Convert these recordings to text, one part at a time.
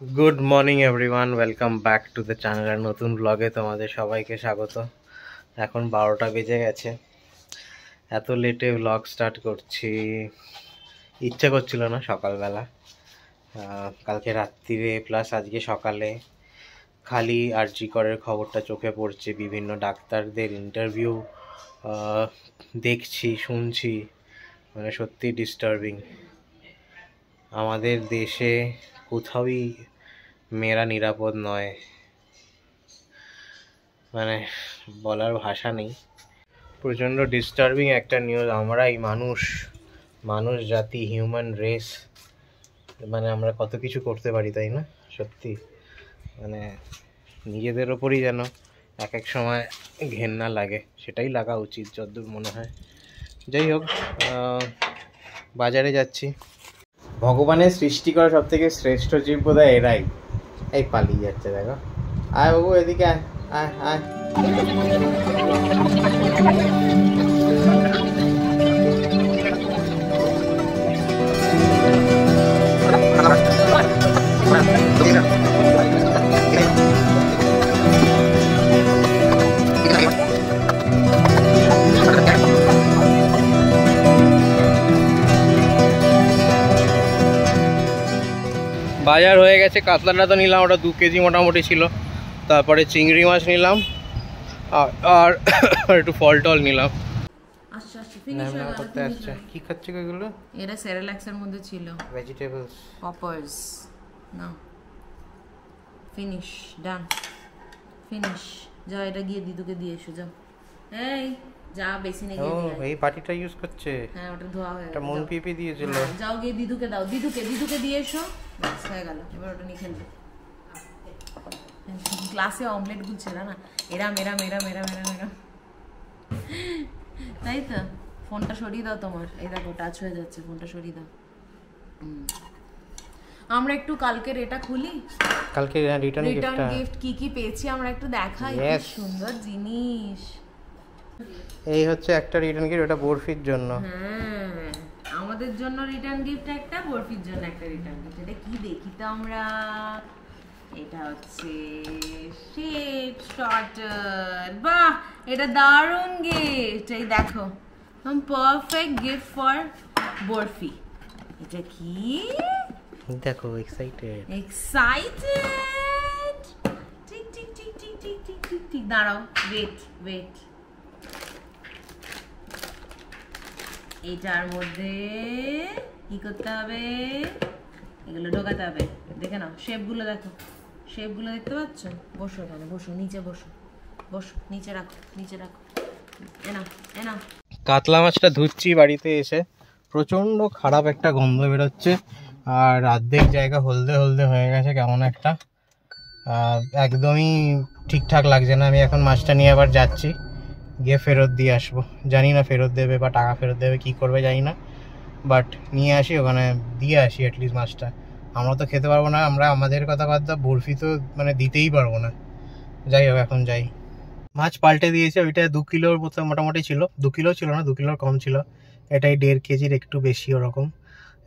Good morning everyone, welcome back to the channel. আর নতুন ব্লগে তোমাদের সবাইকে স্বাগত। এখন 12টা বেজে গেছে। এত লেটে ব্লগ স্টার্ট করছি, ইচ্ছে করছিল না সকালবেলা। কালকে রাত্রিরে প্লাস আজকে সকালে খালি আরজি করের খবরটা চোখে পড়ছে, বিভিন্ন ডাক্তারদের ইন্টারভিউ দেখছি, শুনছি, মানে সত্যি ডিস্টার্বিং। আমাদের দেশে কোথাওই মেয়েরা নিরাপদ নয়, মানে বলার ভাষা নেই। প্রচণ্ড ডিস্টার্বিং একটা নিউজ। আমরাই মানুষ জাতি, হিউম্যান রেস, মানে আমরা কত কিছু করতে পারি, তাই না? সত্যি মানে নিজেদের ওপরই যেন এক এক সময় ঘেন্না লাগে, সেটাই লাগা উচিত যতদূর মনে হয়। যাই হোক, বাজারে যাচ্ছি। ভগবানের সৃষ্টি করা সব থেকে শ্রেষ্ঠ জীব বোধহয় এরাই। এই পালিয়ে যাচ্ছে, দেখো। আয় বাবু, এদিকে আয় আয় আয়। বাজার হয়ে গেছে। কাতলাটা তো নিলাম, ওটা 2 কেজি মোটামুটি ছিল। তারপরে চিংড়ি মাছ নিলাম আর একটু ফল টল নিলাম। আচ্ছা ফিনিশ হয়ে গেল। করতে আসছে। কি খাচ্ছে এগুলো? এটা সেরেলাক্সের মধ্যে ছিল, ভেজিটেবলস, পপার্স। না, ফিনিশ, ডান, ফিনিশ। যাও, এটা গিয়ে দিদুকে দিয়ে এসো, যাও। এই যা, বেসিনে গিয়ে দিয়ে আয়। এই বাটিটা ইউজ করছে। হ্যাঁ, ওটা ধোয়া হয়ে এটা গেল। মন পিপি দিয়েছিল। যাও গিয়ে দিদুকে দাও, দিদুকে দিয়ে এসো। ব্যাস হয়ে গেল, এবার ওটা নিয়ে খেলবে। ক্লাসে অমলেট গুলছে না, এরা মেরা মেরা মেরা মেরা মেরা, তাই তো। ফোনটা সরিয়ে দাও তোমার, এই দেখো টাচ হয়ে যাচ্ছে, ফোনটা সরিয়ে দাও। আমরা একটু কালকের এটা খুলি, কালকে রিটার্ন গিফট কি কি পেয়েছি আমরা একটু দেখাই। কি সুন্দর জিনিস। এই হচ্ছে একটা রিটার্ন গিফট, ওটা বরফির জন্য। হ্যাঁ, আমাদের জন্য রিটার্ন গিফট একটা, বরফির জন্য একটা রিটার্ন গিফট। এটা কি দেখি তো আমরা। এটা হচ্ছে শেপ স্টার্টার। বাহ, এটা দারুণ গিফট। এই দেখো, পারফেক্ট গিফট ফর বরফি। এটা কি দেখো, এক্সাইটেড। ঠিক ঠিক ঠিক ঠিক ঠিক ঠিক ঠিক ঠিক দাঁড়াও, ওয়েট। এটার মধ্যে কি করতে হবে? এগুলো ঢোকাতে হবে। দেখে নাও, শেপগুলো দেখো, শেপগুলো দেখতে পাচ্ছ? বসো এখানে, বসো নিচে, বসো নিচে রাখো। এনা কাতলা মাছটা ধুচ্ছি বাড়িতে এসে, প্রচন্ড খারাপ একটা গন্ধ বেরোচ্ছে, আর অর্ধেক জায়গা হলদে হলদে হয়ে গেছে, কেমন একটা একদমই ঠিকঠাক লাগছে না। আমি এখন মাছটা নিয়ে আবার যাচ্ছি, গিয়ে ফেরত দিয়ে আসবো। জানি না ফেরত দেবে বা টাকা ফেরত দেবে, কি করবে জানি না, বাট নিয়ে আসি, ওখানে দিয়ে আসি অ্যাটলিস্ট মাছটা। আমরা তো খেতে পারবো না, আমরা আমাদের কথা বাদ দাও, বরফি তো মানে দিতেই পারবো না। যাই হোক, এখন যাই। মাছ পাল্টে দিয়েছে, ওইটা 2 কিলোর মতো মোটামুটি ছিল। 2 কিলো ছিল না, 2 কিলোর কম ছিল। এটাই 1.5 কেজির একটু বেশি ওরকম।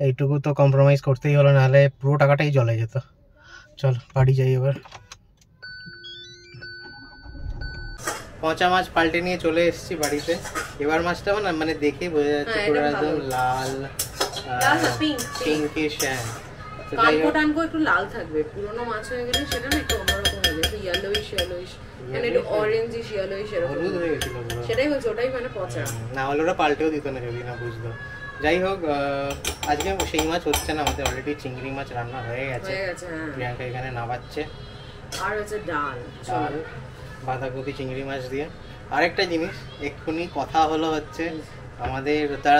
এইটুকু তো কম্প্রোমাইজ করতেই হলো, নাহলে পুরো টাকাটাই জলে যেত। চল বাড়ি যাই এবার। পচা মাছ পাল্টে নিয়ে চলে এসেছি বাড়িতে। এবার মাছটা না মানে দেখে বোঝা যাচ্ছে পুরো একদম লাল, পিঙ্কিশ। হ্যাঁ, কানকো একটু লাল থাকবে, পুরনো মাছ হয়ে গেলে সেটা না একটু অন্যরকম হয়ে যাবে, ইয়েলোইশ, মানে একটু অরেঞ্জিশ ইয়েলোইশ এরকম হলুদ হয়ে গেছিল পুরো। সেটাই হচ্ছে, ওটাই মানে পচা। না হলে ওরা পাল্টেও দিত না যদি না বুঝতো। যাই হোক, আজকে সেই মাছ হচ্ছে না, আমাদের অলরেডি চিংড়ি মাছ রান্না হয়ে গেছে। প্রিয়াঙ্কা এখানে নামাচ্ছে। আর হচ্ছে ডাল, বাঁধাকপি চিংড়ি মাছ দিয়ে। আরেকটা জিনিস এক্ষুনি কথা হলো হচ্ছে,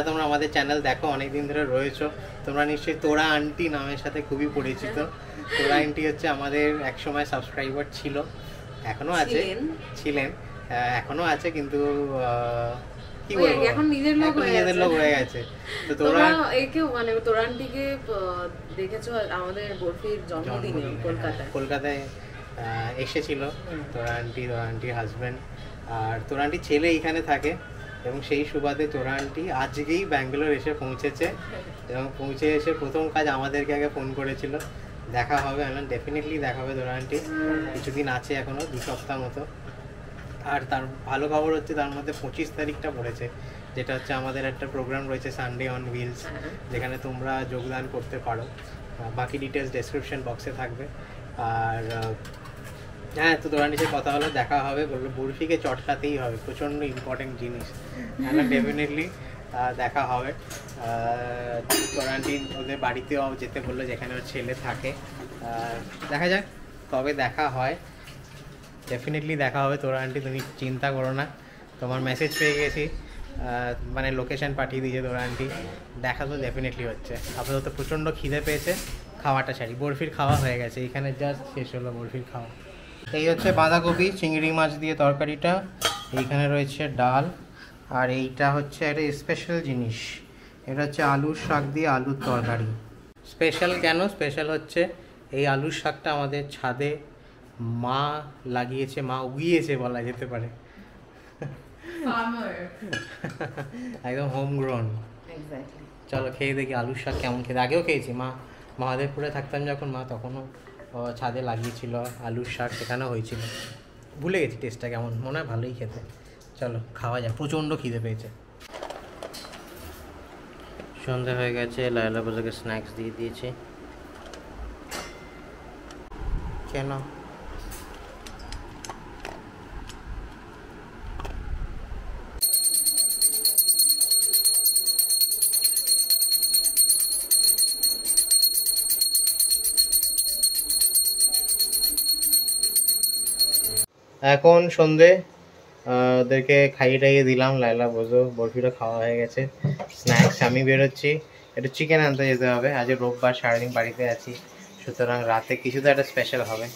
তোমরা আমাদের চ্যানেল দেখো, অনেকদিন ধরে রয়েছো তোমরা নিশ্চয়ই। তোরা আন্টি নামের সাথে খুবই পরিচিত। তোরা আন্টি হচ্ছে আমাদের একসময় সাবস্ক্রাইবার ছিল, এখনো আছে, ছিলেন, এখনো আছে, কিন্তু কি বলবো, এখন নিজেদের লোক হয়ে গেছে। তো তোরা একেও মানে তোরা আন্টিকে দেখেছো আমাদের বরফির জন্মদিনে কলকাতায় এসেছিল তোরা আন্টির হাজব্যান্ড, আর তোরা আন্টির ছেলে এইখানে থাকে, এবং সেই সুবাদে তোরা আন্টি আজকেই ব্যাঙ্গালোর এসে পৌঁছেছে, এবং পৌঁছে এসে প্রথম কাজ আমাদেরকে আগে ফোন করেছিল দেখা হবে, ডেফিনেটলি দেখা হবে তোরা আন্টি, কিছুদিন আছে এখনো, 2 সপ্তাহ মতো। আর তার ভালো খবর হচ্ছে তার মধ্যে 25 তারিখটা পড়েছে, যেটা হচ্ছে আমাদের একটা প্রোগ্রাম রয়েছে সানডে অন হুইলস, যেখানে তোমরা যোগদান করতে পারো। বাকি ডিটেলস ডেসক্রিপশন বক্সে থাকবে। আর হ্যাঁ, তো তোরা নিচে কথা হলো, দেখা হবে, বললো বরফিকে চটকাতেই হবে, প্রচণ্ড ইম্পর্টেন্ট জিনিস। ডেফিনেটলি দেখা হবে। তোরা আন্টি ওদের বাড়িতেও যেতে বললো, যেখানে ওর ছেলে থাকে। দেখা যাক কবে দেখা হয়, ডেফিনেটলি দেখা হবে তোরা আন্টি, তুমি চিন্তা করো না। তোমার মেসেজ পেয়ে গেছি, মানে লোকেশন পাঠিয়ে দিয়েছে তোরা আন্টি, দেখা তো ডেফিনেটলি হচ্ছে। আপাতত প্রচণ্ড খিদে পেয়েছে, খাওয়াটা ছাড়ি। বরফির খাওয়া হয়ে গেছে, এখানে জাস্ট শেষ হলো বরফির খাওয়া। এই হচ্ছে বাঁধাকপি চিংড়ি মাছ দিয়ে তরকারিটা, এইখানে রয়েছে ডাল, আর এইটা হচ্ছে একটা স্পেশাল জিনিস, এটা হচ্ছে আলুর শাক দিয়ে আলুর তরকারি। স্পেশাল কেন? স্পেশাল হচ্ছে এই আলুর শাকটা আমাদের ছাদে মা লাগিয়েছে, মা উগিয়েছে বলা যেতে পারে, একদম হোম গ্রোন। চলো খেয়ে দেখি আলুর শাক কেমন খেতে। আগেও খেয়েছি, মহাদেবপুরে থাকতাম যখন, মা তখনও ছাদে লাগিয়েছিল আলুর শাক, সেখানেও হয়েছিল, ভুলে গেছি টেস্টটা কেমন, মনে হয় ভালোই খেতে। চলো খাওয়া যায়, প্রচণ্ড খিদে পেয়েছে। সন্ধ্যা হয়ে গেছে, লায়লা বাজাকে স্ন্যাক্স দিয়ে দিয়েছি। কেন? এখন সন্ধে, ওদেরকে খাইয়ে টাইয়ে দিলাম, লায়লা বোঝো, বরফিটা খাওয়া হয়ে গেছে। স্ন্যাক্স আমি বেরোচ্ছি, একটু চিকেন আনতে যেতে হবে, আজ রোববার, সারাদিন বাড়িতে আছি, সুতরাং রাতে কিছু তো একটা স্পেশাল হবে।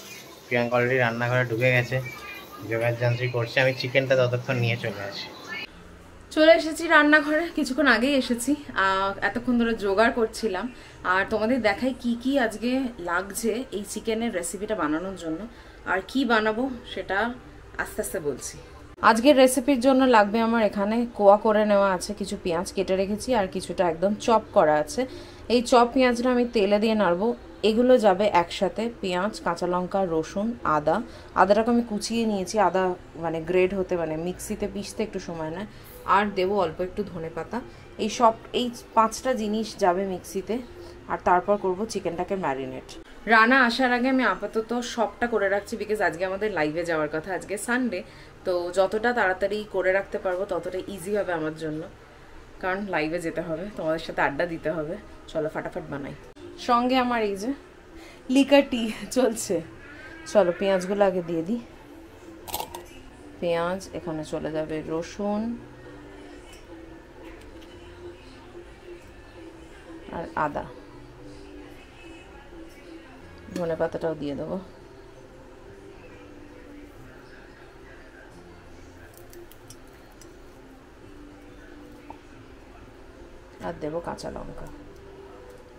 প্রিয়াঙ্কা অলরেডি রান্নাঘরে ঢুকে গেছে, জোগাড় যন্ত্রী করছে, আমি চিকেনটা ততক্ষণ নিয়ে চলে আসি। চলে এসেছি রান্নাঘরে, কিছুক্ষণ আগেই এসেছি, এতক্ষণ ধরে জোগাড় করছিলাম। আর তোমাদের দেখাই কি কি আজকে লাগছে এই চিকেনের রেসিপিটা বানানোর জন্য, আর কি বানাবো সেটা আস্তে আস্তে বলছি। আজকের রেসিপির জন্য লাগবে আমার এখানে কোয়া করে নেওয়া আছে, কিছু পেঁয়াজ কেটে রেখেছি, আর কিছুটা একদম চপ করা আছে। এই চপ পেঁয়াজটা আমি তেলে দিয়ে নাড়বো। এগুলো যাবে একসাথে, পেঁয়াজ, কাঁচা লঙ্কা, রসুন, আদাটাকে আমি কুচিয়ে নিয়েছি, আদা মানে গ্রেড হতে, মানে মিক্সিতে পিষতে একটু সময় নেয়। আর দেবো অল্প একটু ধনেপাতা। এই 5টা জিনিস যাবে মিক্সিতে, আর তারপর করব চিকেনটাকে ম্যারিনেট। রানা আসার আগে আমি আপাতত সবটা করে রাখছি, বিকজ আজকে আমাদের লাইভে যাওয়ার কথা, আজকে সানডে, তো যতটা তাড়াতাড়ি করে রাখতে পারবো ততটা ইজি হবে আমার জন্য, কারণ লাইভে যেতে হবে, তোমাদের সাথে আড্ডা দিতে হবে। চলো ফাটাফাট বানাই। সঙ্গে আমার এই যে লিকার টি চলছে। চলো পেঁয়াজগুলো আগে দিয়ে দিই। পেঁয়াজ, এখানে চলে যাবে রসুন আর আদা, ধনে পাতাটাও দিয়ে দেবো। আর দেবো কাঁচা লঙ্কা।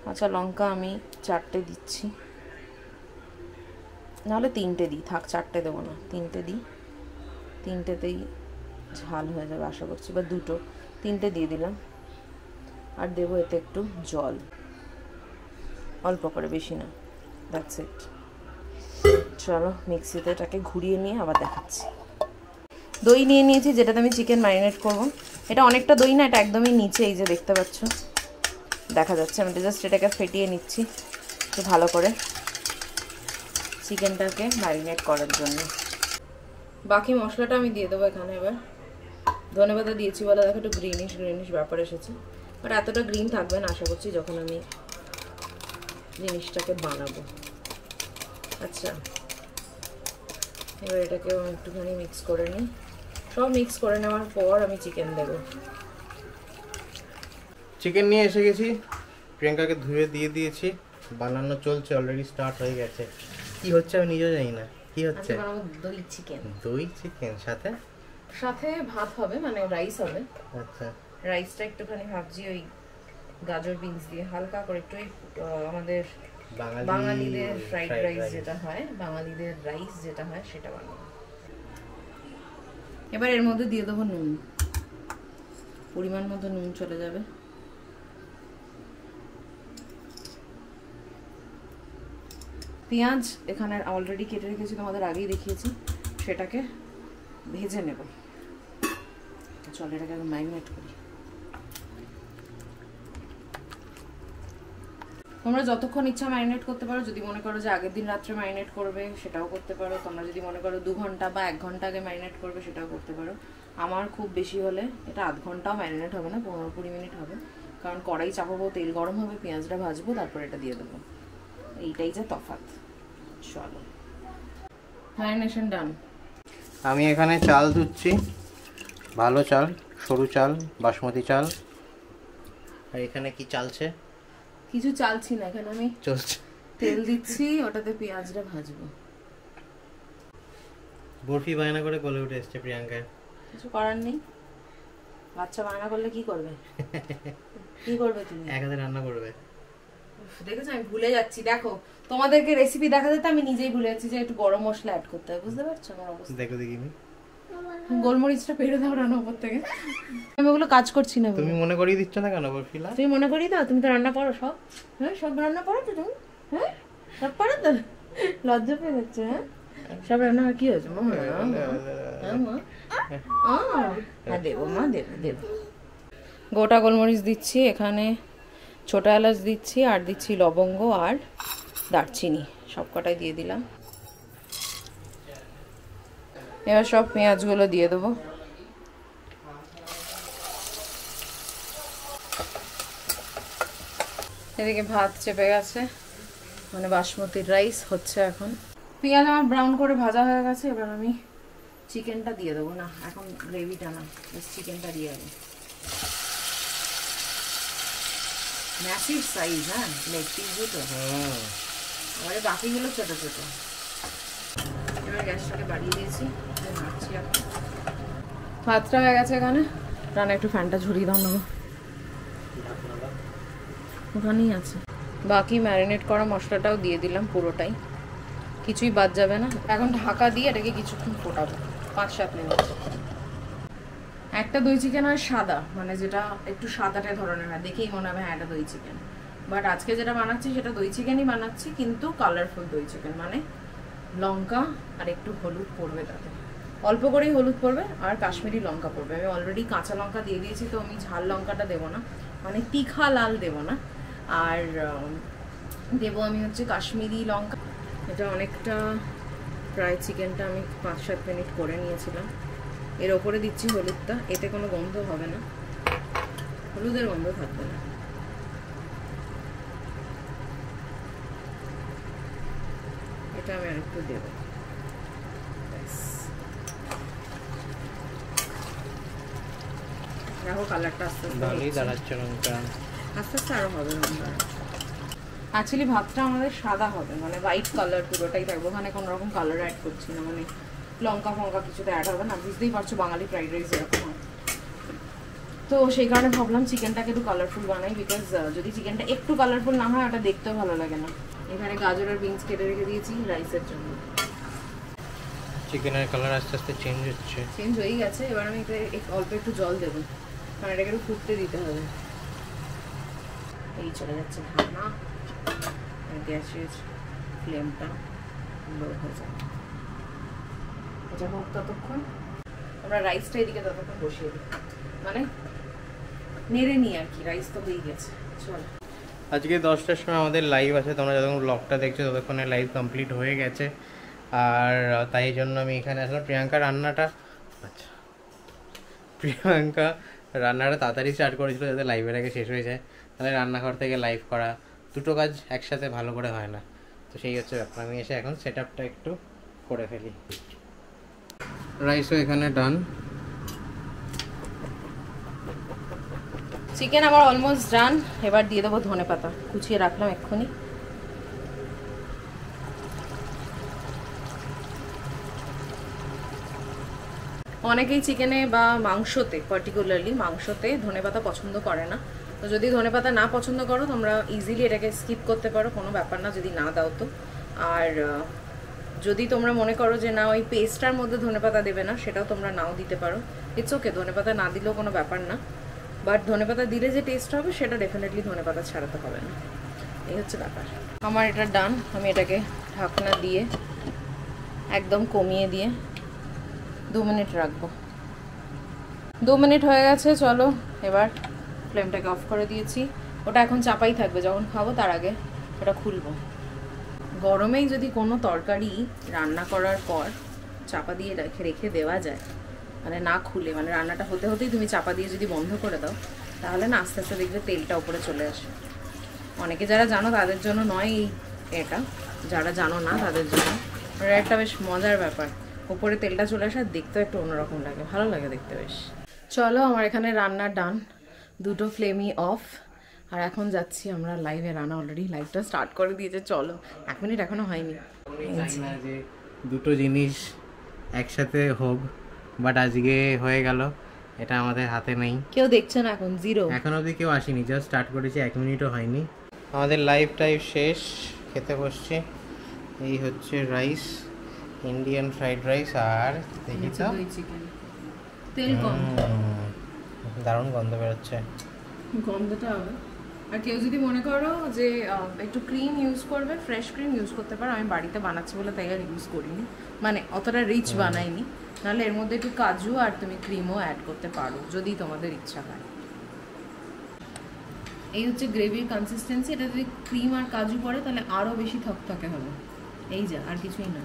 কাঁচা লঙ্কা আমি 4টে দিচ্ছি, নাহলে 3টে দিই, থাক 4টে দেবো না, 3টে দিই, 3টেতেই ঝাল হয়ে যাবে আশা করছি, বা 2টো, 3টে দিয়ে দিলাম। আর দেবো এতে একটু জল, অল্প করে, বেশি না, দ্যাটস ইট। চলো মিক্সিতে এটাকে ঘুরিয়ে নিয়ে আবার দেখাচ্ছি। দই নিয়ে নিয়েছি, যেটাতে আমি চিকেন ম্যারিনেট করবো। এটা অনেকটা দই না, এটা একদমই নিচে, এই যে দেখতে পাচ্ছ, দেখা যাচ্ছে। আমি জাস্ট এটাকে ফেটিয়ে নিচ্ছি একটু ভালো করে চিকেনটাকে ম্যারিনেট করার জন্য। বাকি মশলাটা আমি দিয়ে দেবো এখানে। এবার ধনেপাতা দিয়েছি বলে দেখো একটু গ্রিনিশ ব্যাপার এসেছে, বাট এতটা গ্রিন থাকবে না আশা করছি যখন আমি জিনিসটাকে বানাবো। আচ্ছা, এবার এটাকেও একটুখানি মিক্স করে নিই। সব মিক্স করে নেওয়ার পর আমি চিকেন দেবো। চিকেন নিয়ে এসে গেছি, প্রিয়াঙ্কাকে ধুয়ে দিয়ে দিয়েছি, বানানো চলছে, অলরেডি স্টার্ট হয়ে গেছে। কি হচ্ছে আমি নিজেও জানি না কি হচ্ছে। দই চিকেন, দই চিকেন সাথে সাথে ভাত হবে, মানে রাইস হবে। আচ্ছা, রাইসটা একটুখানি ভাবছি ওই গাজর বিনস দিয়ে হালকা করে একটু, আমাদের বাঙালিদের ফ্রাইড রাইস যেটা হয়, বাঙালিদের রাইস যেটা হয় সেটা বানাবো। এবার এর মধ্যে দিয়ে দেবো নুন, পরিমাণ মতো নুন চলে যাবে। পেঁয়াজ এখানে অলরেডি কেটে রেখেছি, তোমাদের আগেই দেখিয়েছি, সেটাকে ভেজে নেব। চল এটাকে আগে ম্যারিনেট করি। তোমরা যতক্ষণ ইচ্ছা ম্যারিনেট করতে পারো, যদি মনে করো যে আগের দিন রাত্রে ম্যারিনেট করবে সেটাও করতে পারো, তোমরা যদি মনে করো 2 ঘন্টা বা 1 ঘন্টা আগে ম্যারিনেট করবে সেটাও করতে পারো। আমার খুব বেশি হলে এটা আধ ঘন্টাও ম্যারিনেট হবে না, 15-20 মিনিট হবে, কারণ কড়াই চাপাবো, তেল গরম হবে, পেঁয়াজটা ভাজবো, তারপর এটা দিয়ে দেবো। এইটাই যে তফাৎ। চলো ম্যারিনেশন ডান। আমি এখানে চাল ধুচ্ছি, ভালো চাল, সরু চাল, বাসমতি চাল। আর এখানে কি চালছে? কিছু চালছি না, এখানে আমি চলছে তেল দিচ্ছি, ওটাতে পেঁয়াজটা ভাজবো। বরফি বায়না করে কোলে উঠে এসছে প্রিয়াঙ্কা। কিছু করার নেই, বাচ্চা বায়না করলে কি করবে? কি করবে তুমি? এক হাতে রান্না করবে। দেখেছো আমি ভুলে যাচ্ছি, দেখো তোমাদেরকে রেসিপি দেখাতে তো আমি নিজেই ভুলে যাচ্ছি যে একটু গরম মশলা অ্যাড করতে হবে, বুঝতে পারছো আমার অবস্থা? দেখো দেখিনি, গোলমরিচটা পেড়ে দাও রান্না উপর থেকে। আমি ওগুলো কাজ করছি না। তুমি মনে করিয়ে দিচ্ছ না কেন বরফিলা? তুমি মনে করিয়ে দাও, তুমি তো রান্না পারো সব। হ্যাঁ সব রান্না পারো তো তুমি? হ্যাঁ সব পারো তো? লজ্জা পেয়ে যাচ্ছে? হ্যাঁ সব রান্না কি হয়েছে মা? হ্যাঁ দেবো মা, দেবো দেবো। গোটা গোলমরিচ দিচ্ছি এখানে, ছোট এলাচ দিচ্ছি, আর দিচ্ছি লবঙ্গ আর দারচিনি, সব কটাই দিয়ে দিলাম। এবার সব পেঁয়াজগুলো দিয়ে দেবো। এদিকে ভাত চেপে গেছে, মানে বাসমতির রাইস হচ্ছে এখন। পেঁয়াজ আমার ব্রাউন করে ভাজা হয়ে গেছে, এবার আমি চিকেনটা দিয়ে দেবো। না এখন গ্রেভিটা না, চিকেনটা দিয়ে দেবো। ম্যাসিভ সাইজ, হ্যাঁ লেগ পিস দুটো, আবার বাকিগুলো ছোট ছোট। এবার গ্যাসটাকে বাড়িয়ে দিয়েছি, নাড়ছি এখন। ভাতটা হয়ে গেছে এখানে, রান্না একটু ফ্যানটা ঝরিয়ে দাও নেবো, ওখানেই আছে। বাকি ম্যারিনেট করা মশলাটাও দিয়ে দিলাম পুরোটাই, কিছুই বাদ যাবে না। এখন ঢাকা দিয়ে এটাকে কিছুক্ষণ ফোটাবো, 5-7 মিনিট। একটা দই চিকেন হয় সাদা, মানে যেটা একটু সাদাটে ধরনের হয়, দেখেই মনে হবে হ্যাঁ এটা দই চিকেন। বাট আজকে যেটা বানাচ্ছি সেটা দই চিকেনই বানাচ্ছি, কিন্তু কালারফুল দই চিকেন, মানে লঙ্কা আর একটু হলুদ পড়বে তাতে, অল্প করেই হলুদ পড়বে আর কাশ্মীরি লঙ্কা পড়বে। আমি অলরেডি কাঁচা লঙ্কা দিয়ে দিয়েছি, তো আমি ঝাল লঙ্কাটা দেবো না, মানে তীখা লাল দেবো না। আর দেবো আমি হচ্ছে কাশ্মীরি লঙ্কা। এটা অনেকটা প্রায় চিকেনটা আমি 5-7 মিনিট করে নিয়েছিলাম। এর ওপরে দিচ্ছি হলুদটা, এতে কোনো গন্ধ হবে না, হলুদের গন্ধ থাকবে না। এটা আমি আরেকটু দেবো, দেখো কালারটা আস্তে আস্তে ভালোই দাঁড়াচ্ছে লঙ্কা, আস্তে আস্তে আরো হবে লঙ্কা। অ্যাকচুয়ালি ভাতটা আমাদের সাদা হবে, মানে হোয়াইট কালার পুরোটাই থাকবে, ওখানে কোনো রকম কালার অ্যাড করছি না, মানে লঙ্কা ফঙ্কা কিছুতে অ্যাড হবে না। বুঝতেই পারছো বাঙালি ফ্রাইড রাইস এরকম হয়, তো সেই কারণে ভাবলাম চিকেনটাকে একটু কালারফুল বানাই, বিকজ যদি চিকেনটা একটু কালারফুল না হয় ওটা দেখতেও ভালো লাগে না। এখানে গাজর আর বিনস কেটে রেখে দিয়েছি রাইসের জন্য। চিকেনের কালার আস্তে আস্তে চেঞ্জ হচ্ছে, চেঞ্জ হয়ে গেছে। এবার আমি অল্প একটু জল দেবো, কারণ এটাকে একটু ফুটতে দিতে হবে। এই চলে যাচ্ছে ঢাকনা, গ্যাসের ফ্লেমটা লো হয়ে যাবে। এটা হোক ততক্ষণ, আমরা রাইসটা এদিকে ততক্ষণ বসিয়ে দিই, মানে নেড়ে নিই আর কি, রাইস তো হয়ে গেছে। চল আজকে 10টার সময় আমাদের লাইভ আছে, তোমরা যতক্ষণ ব্লগটা দেখছো ততক্ষণে লাইভ কমপ্লিট হয়ে গেছে। আর তাই জন্য আমি এখানে আসলাম। প্রিয়াঙ্কা রান্নাটা তাড়াতাড়ি স্টার্ট করেছিল যাতে লাইভের আগে শেষ হয়ে যায়, তাহলে রান্নাঘর থেকে লাইভ করা দুটো কাজ একসাথে ভালো করে হয় না, তো সেই হচ্ছে ব্যাপার। আমি এসে এখন সেট আপটা একটু করে ফেলি। রাইসও এখানে ডান, চিকেন আমার অলমোস্ট ডান। এবার দিয়ে দেবো ধনেপাতা, কুচিয়ে রাখলাম এক্ষুনি। অনেকেই চিকেনে বা মাংসতে, পার্টিকুলারলি মাংসতে ধনেপাতা পছন্দ করে না, তো যদি ধনেপাতা না পছন্দ করো তোমরা ইজিলি এটাকে স্কিপ করতে পারো, কোনো ব্যাপার না যদি না দাও তো। আর যদি তোমরা মনে করো যে না ওই পেস্টটার মধ্যে ধনেপাতা দেবে না, সেটাও তোমরা নাও দিতে পারো, ইটস ওকে, ধনেপাতা না দিলেও কোনো ব্যাপার না। বাট ধনেপাতা দিলে যে টেস্ট হবে সেটা ডেফিনেটলি ধনেপাতা ছাড়াতে হবে না, এই হচ্ছে ব্যাপার। আমার এটা ডান, আমি এটাকে ঢাকনা দিয়ে একদম কমিয়ে দিয়ে 2 মিনিট রাখবো। 2 মিনিট হয়ে গেছে, চলো এবার ফ্লেমটাকে অফ করে দিয়েছি। ওটা এখন চাপাই থাকবে, যখন খাবো তার আগে ওটা খুলবো। গরমেই যদি কোনো তরকারি রান্না করার পর চাপা দিয়ে রেখে দেওয়া যায়, মানে না খুলে, মানে রান্নাটা হতে হতেই তুমি চাপা দিয়ে যদি বন্ধ করে দাও, তাহলে না আস্তে আস্তে দেখবে তেলটা উপরে চলে আসে। অনেকে যারা জানো তাদের জন্য নয় এটা, যারা জানো না তাদের জন্য এটা একটা বেশ মজার ব্যাপার। উপরে তেলটা চলে আসে আর দেখতেও একটু অন্যরকম লাগে, ভালো লাগে দেখতে বেশ। চলো, আমার এখানে রান্না ডান, দুটো ফ্লেমই অফ। আর এখন যাচ্ছি আমরা লাইভে, রান্না অলরেডি লাইভটা স্টার্ট করে দিয়েছে। চলো, 1 মিনিট এখনো হয়নি। যে দুটো জিনিস একসাথে হোক, বাট আজকে হয়ে গেল, এটা আমাদের হাতে নেই। কেউ দেখছে না এখন, জিরো, এখন অবধি কেউ আসেনি, জাস্ট স্টার্ট করেছি, 1 মিনিটও হয়নি। আমাদের লাইভ টাইভ শেষ, খেতে বসছে। এই হচ্ছে রাইস, ইন্ডিয়ান ফ্রাইড রাইস, আর দেখি তো তেল কম, দারুণ গন্ধ বেরোচ্ছে। গন্ধটা হবে। আর কেউ যদি মনে করো যে একটু ক্রিম ইউজ করবে, ফ্রেশ ক্রিম ইউজ করতে পারো। আমি বাড়িতে বানাচ্ছি বলে তাই আর ইউজ করিনি, মানে অতটা রিচ বানাইনি। নাহলে এর মধ্যে একটু কাজু আর তুমি ক্রিমও অ্যাড করতে পারো যদি তোমাদের ইচ্ছা হয়। এই হচ্ছে গ্রেভির কনসিস্টেন্সি। এটা যদি ক্রিম আর কাজু পড়ে তাহলে আরও বেশি থকথকে হবে। এই যা, আর কিছুই না।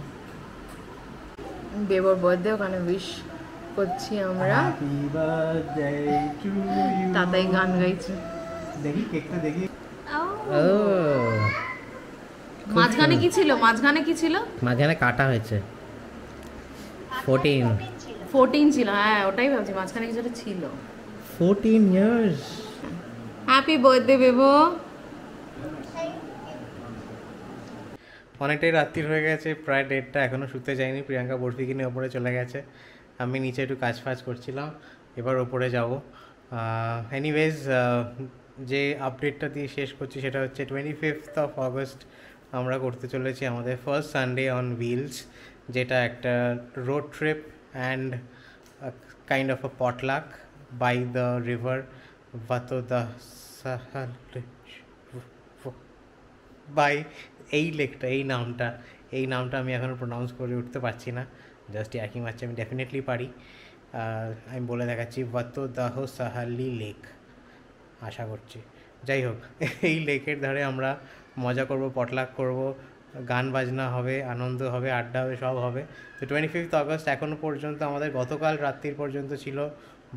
বেবর বার্থডে ওখানে উইশ করছি আমরা, তাতাই গান গাইছে। দেখি কেকটা দেখি। মাঝখানে কি ছিল? মাঝখানে কি ছিল? মাঝখানে কাটা হয়েছে 14 ছিল। হ্যাঁ, ওটাই ভাবছি মাঝখানে কিছু একটা ছিল। 14 ইয়ার্স। Happy birthday বেবো। অনেকটাই রাত্রির হয়ে গেছে, প্রায় 1:30, এখনও শুতে যায়নি। প্রিয়াঙ্কা বরফি কিনে ওপরে চলে গেছে, আমি নিচে একটু কাজ ফাজ করছিলাম, এবার ওপরে যাব। এনিওয়েজ, যে আপডেটটা দিয়ে শেষ করছি সেটা হচ্ছে 25th of August আমরা করতে চলেছি আমাদের ফার্স্ট সানডে অন হুইলস, যেটা একটা road trip and kind of a potluck by the river Bhatoda by এই লেকটা, এই নামটা আমি এখনও প্রোনাউন্স করে উঠতে পারছি না, জাস্ট একই মারছি। আমি ডেফিনেটলি পারি, আমি বলে দেখাচ্ছি, ভাতোদাহ সাহালি লেক, আশা করছি। যাই হোক, এই লেকের ধারে আমরা মজা করব, পটলাক করব, গান বাজনা হবে, আনন্দ হবে, আড্ডা হবে, সব হবে। তো 25th August এখনও পর্যন্ত আমাদের, গতকাল রাত্রির পর্যন্ত ছিল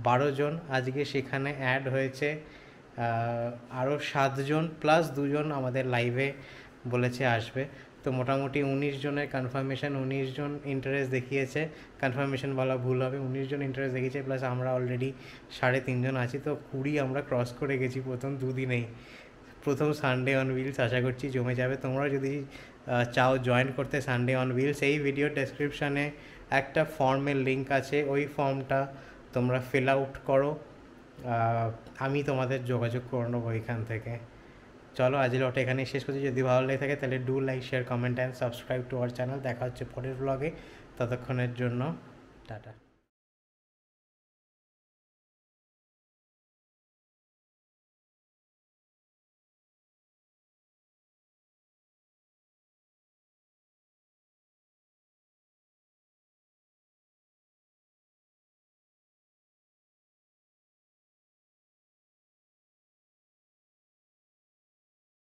12 জন, আজকে সেখানে অ্যাড হয়েছে আরও 7 জন, প্লাস 2 জন আমাদের লাইভে বলেছে আসবে। তো মোটামুটি 19 জনের কনফার্মেশন, 19 জন ইন্টারেস্ট দেখিয়েছে। কনফার্মেশন বলা ভুল হবে, 19 জন ইন্টারেস্ট দেখিয়েছে, প্লাস আমরা অলরেডি 3.5 জন আছি। তো 20 আমরা ক্রস করে গেছি প্রথম 2 দিনেই। প্রথম সানডে অন হুইলস, আশা করছি জমে যাবে। তোমরা যদি চাও জয়েন করতে সানডে অন হুইলস, এই ভিডিও ডেসক্রিপশানে একটা ফর্মের লিঙ্ক আছে, ওই ফর্মটা তোমরা ফিল আউট করো, আমি তোমাদের যোগাযোগ করে নেবো এখান থেকে। চলো, আজ লটে এখানেই শেষ করছি। যদি ভালো লেগে থাকে তাহলে do like, share, comment and subscribe to our channel. দেখা হচ্ছে পরের ব্লগে, ততক্ষণের জন্য টাটা।